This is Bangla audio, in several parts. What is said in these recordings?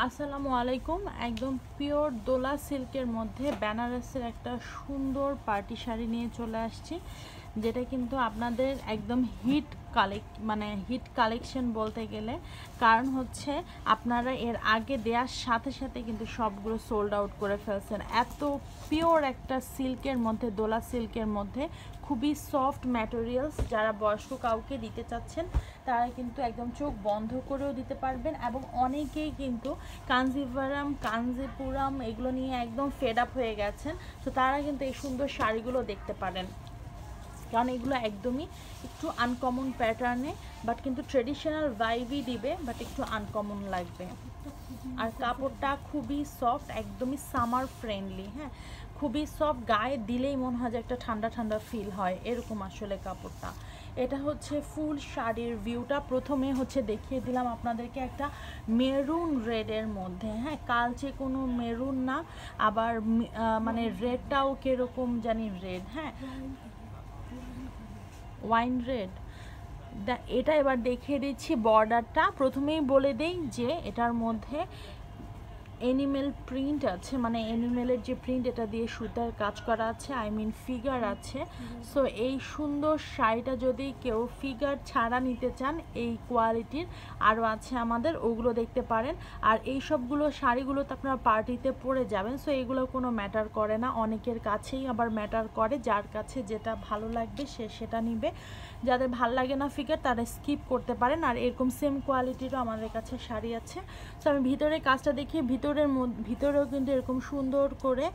আসসালামু আলাইকুম। একদম পিওর দোলা সিল্কের মধ্যে বেনারসের একটা সুন্দর পার্টি শাড়ি নিয়ে চলে আসছি, যেটা কিন্তু আপনাদের একদম হিট কালেকশন বলতে গেলে। কারণ হচ্ছে আপনারা এর আগে দেওয়ার সাথে সাথে কিন্তু সবগুলো সোল্ড আউট করে ফেলছেন। এত পিওর একটা সিল্কের মধ্যে, দোলা সিল্কের মধ্যে খুবই সফট ম্যাটেরিয়ালস। যারা বয়স্ক কাউকে দিতে চাচ্ছেন তারা কিন্তু একদম চোখ বন্ধ করেও দিতে পারবেন, এবং অনেকেই কিন্তু কাঞ্জিপুরাম এগুলো নিয়ে একদম ফেড আপ হয়ে গেছেন। তো তারা কিন্তু এই সুন্দর শাড়িগুলো দেখতে পারেন, কারণ এগুলো একদমই একটু আনকমন প্যাটার্নে, বাট কিন্তু ট্রেডিশনাল ভাইবই দিবে, বাট একটু আনকমন লাগবে। আর কাপড়টা খুবই সফট, একদমই সামার ফ্রেন্ডলি। হ্যাঁ, খুবই সফট, গায়ে দিলেই মনে হয় যে একটা ঠান্ডা ঠান্ডা ফিল হয়, এরকম আসলে কাপড়টা। এটা হচ্ছে ফুল শাড়ির ভিউটা। প্রথমে হচ্ছে দেখিয়ে দিলাম আপনাদেরকে একটা মেরুন রেডের মধ্যে। হ্যাঁ, কালচে কোনো মেরুন না, আবার মানে রেডটাও কিরকম জানি রেড। হ্যাঁ, ওয়াইন রেড। এটা এবার দেখিয়ে দিচ্ছি বর্ডারটা। প্রথমেই বলে দেই যে এটার মধ্যে এনিমেল প্রিন্ট আছে, মানে এনিমেলের যে প্রিন্ট, এটা দিয়ে সুতার কাজ করা আছে, ফিগার আছে। সো এই সুন্দর শাড়িটা যদি কেউ ফিগার ছাড়া নিতে চান, এই কোয়ালিটির আরও আছে আমাদের, ওগুলো দেখতে পারেন। আর এই সবগুলো শাড়িগুলোতে আপনারা পার্টিতে পরে যাবেন, সো এগুলো কোনো ম্যাটার করে না। অনেকের কাছেই আবার ম্যাটার করে, যার কাছে যেটা ভালো লাগবে সে সেটা নিবে। যাদের ভাল লাগে না ফিগার, তারা স্কিপ করতে পারেন। আর এরকম সেম কোয়ালিটিরও আমাদের কাছে শাড়ি আছে। সো আমি ভিতরে কাজটা দেখি। ভিতরেও কিন্তু এরকম সুন্দর করে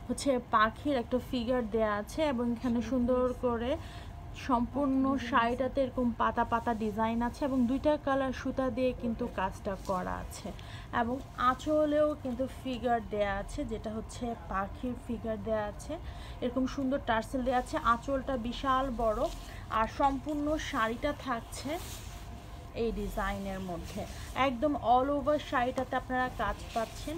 হচ্ছে পাখির একটা ফিগার দেয়া আছে, এবং এখানে সুন্দর করে সম্পূর্ণ শাড়িটাতে এরকম পাতা পাতা ডিজাইন আছে, এবং দুইটা কালার সুতা দিয়ে কিন্তু কাজটা করা আছে। এবং আঁচলেও কিন্তু ফিগার দেয়া আছে, যেটা হচ্ছে পাখির ফিগার দেয়া আছে। এরকম সুন্দর টার্সেল দেয়া আছে। আঁচলটা বিশাল বড়, আর সম্পূর্ণ শাড়িটা থাকছে এই ডিজাইনের মধ্যে। একদম অল ওভার শাড়িটাতে আপনারা কাজ পাচ্ছেন,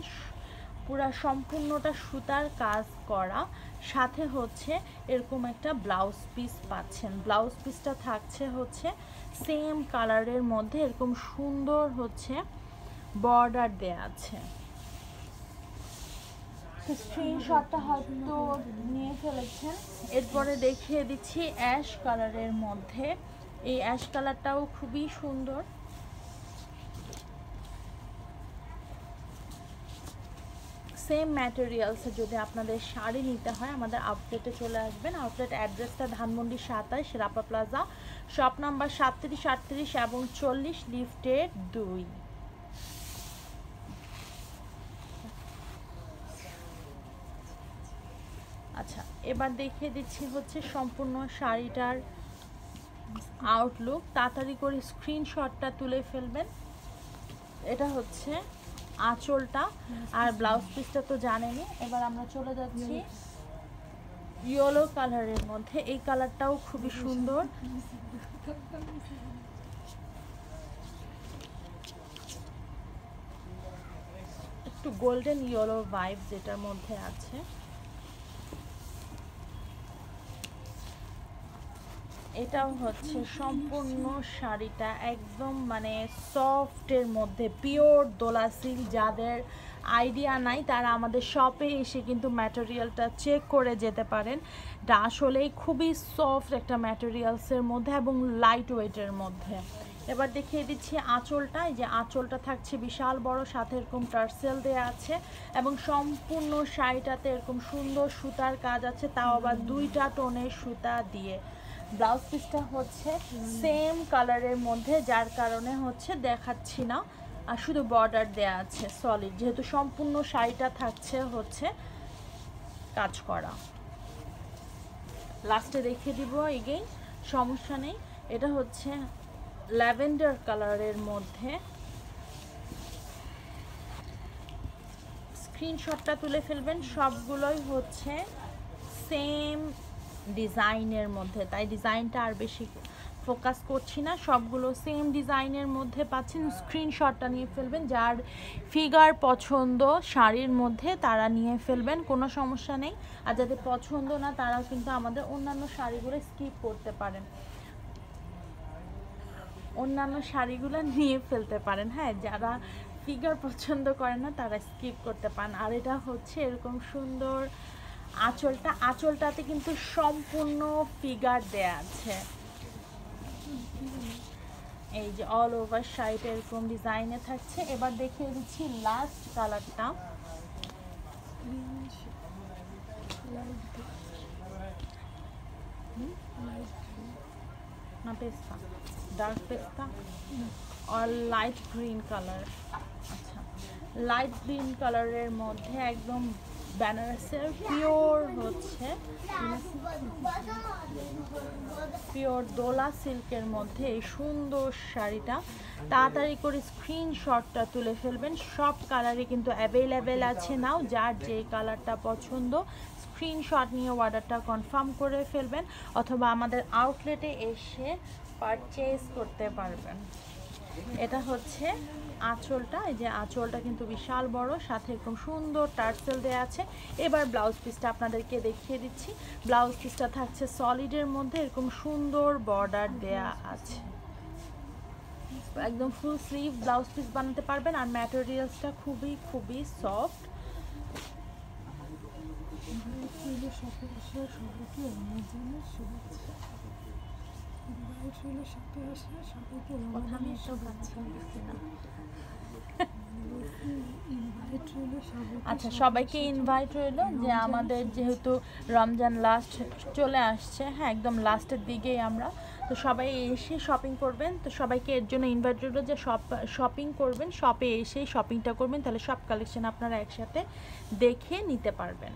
পুরা সম্পূর্ণটা সুতার কাজ করা। সাথে হচ্ছে এরকম একটা ব্লাউজ পিস পাচ্ছেন। ব্লাউজ পিসটা থাকছে হচ্ছে সেম কালারের মধ্যে, এরকম সুন্দর হচ্ছে বর্ডার দেয়া আছে। স্ক্রিনশটটা হয়তো নিয়ে ফেলেছেন। এরপরে দেখিয়ে দিচ্ছি অ্যাশ কালারের মধ্যে। এই অ্যাশ কালারটাও খুবই সুন্দর। সেম ম্যাটেরিয়ালসে যদি আপনাদের শাড়ি নিতে হয়, আমাদের আউটলেটে চলে আসবেন। আউটলেট অ্যাড্রেসটা Dhanmondi 27, Rapa plaza, shop number 37, 38 এবং 40, লিফটের 2। আচ্ছা, এবার দেখিয়ে দিচ্ছি হচ্ছে সম্পূর্ণ শাড়িটার আউটলুক। তাড়াতাড়ি করে স্ক্রিনশটটা তুলে ফেলবেন। এটা হচ্ছে আঁচলটা, আর ব্লাউজ পিসটা তো জানেনই। এবার আমরা চলে যাচ্ছি ইয়েলো কালারের মধ্যে। এই কালারটাও খুবই সুন্দর। একটু গোল্ডেন ইয়েলো ভাইব যেটার মধ্যে আছে। এটাও হচ্ছে সম্পূর্ণ শাড়িটা একদম মানে সফটের মধ্যে, পিওর দোলা সিল্ক। যাদের আইডিয়া নাই তারা আমাদের শপে এসে কিন্তু ম্যাটেরিয়ালটা চেক করে যেতে পারেন। এটা আসলেই খুবই সফট একটা ম্যাটেরিয়ালসের মধ্যে, এবং লাইট ওয়েটের মধ্যে। এবার দেখিয়ে দিচ্ছি আঁচলটা। এই যে আঁচলটা থাকছে বিশাল বড়, সাথে এরকম টার্সেল দেওয়া আছে, এবং সম্পূর্ণ শাড়িটাতে এরকম সুন্দর সুতার কাজ আছে, তাও আবার দুইটা টোনের সুতা দিয়ে। ব্লাউজ পিসটা হচ্ছে সেম কালারের মধ্যে, যার কারণে হচ্ছে দেখাচ্ছি না, আর শুধু বর্ডার দেয়া আছে সলিড, যেহেতু সম্পূর্ণ শাড়িটা থাকছে হচ্ছে কাজ করা। লাস্টে দেখিয়ে দিব এগেইন, সমস্যা নেই। এটা হচ্ছে ল্যাভেন্ডার কালারের মধ্যে। স্ক্রিনশটটা তুলে ফেলবেন। সবগুলোই হচ্ছে সেম ডিজাইনের মধ্যে, তাই ডিজাইনটা আর বেশি ফোকাস করছি না। সবগুলো সেম ডিজাইনের মধ্যে পাচ্ছেন। স্ক্রিনশটটা নিয়ে ফেলবেন। যার ফিগার পছন্দ শাড়ির মধ্যে তারা নিয়ে ফেলবেন, কোনো সমস্যা নেই। আর যাদের পছন্দ না, তারাও কিন্তু আমাদের অন্যান্য শাড়িগুলো স্কিপ করতে পারেন, অন্যান্য শাড়িগুলো নিয়ে ফেলতে পারেন। হ্যাঁ, যারা ফিগার পছন্দ করে না তারা স্কিপ করতে পারেন। আর এটা হচ্ছে এরকম সুন্দর আঁচলটাতে কিন্তু সম্পূর্ণ ফিগার দেয়া আছে। এই যে অল ওভার শাড়িটা এরকম ডিজাইনে থাকছে। এবার দেখিয়ে দিচ্ছি লাস্ট কালারটা। না পেস্তা, ডার্ক পেস্তা আর লাইট গ্রিন কালার। আচ্ছা, লাইট গ্রিন কালারের মধ্যে একদম বেনারসের পিওর হচ্ছে পিওর দোলা সিল্কের মধ্যে এই সুন্দর শাড়িটা। তাড়াতাড়ি করে স্ক্রিনশটটা তুলে ফেলবেন। সব কালারই কিন্তু অ্যাভেলেবেল আছে নাও, যার যে কালারটা পছন্দ স্ক্রিনশট নিয়ে অর্ডারটা কনফার্ম করে ফেলবেন, অথবা আমাদের আউটলেটে এসে পারচেজ করতে পারবেন। এটা হচ্ছে আঁচলটা। এই যে আঁচলটা কিন্তু বিশাল বড়, সাথে এরকম সুন্দর টার্সেল দেওয়া আছে। এবার ব্লাউজ পিসটা আপনাদেরকে দেখিয়ে দিচ্ছি। ব্লাউজ পিসটা থাকছে সলিডের মধ্যে, এরকম সুন্দর বর্ডার দেয়া আছে। একদম ফুল স্লিভ ব্লাউজ পিস বানাতে পারবেন। আর ম্যাটেরিয়ালসটা খুবই খুবই সফট। আচ্ছা, সবাইকে ইনভাইট রইল যে আমাদের যেহেতু রমজান লাস্ট চলে আসছে, হ্যাঁ একদম লাস্টের দিকেই আমরা, তো সবাই এসে শপিং করবেন। তো সবাইকে এর জন্য ইনভাইট রইল যে শপিং করবেন, শপে এসেই শপিংটা করবেন, তাহলে সব কালেকশন আপনারা একসাথে দেখে নিতে পারবেন।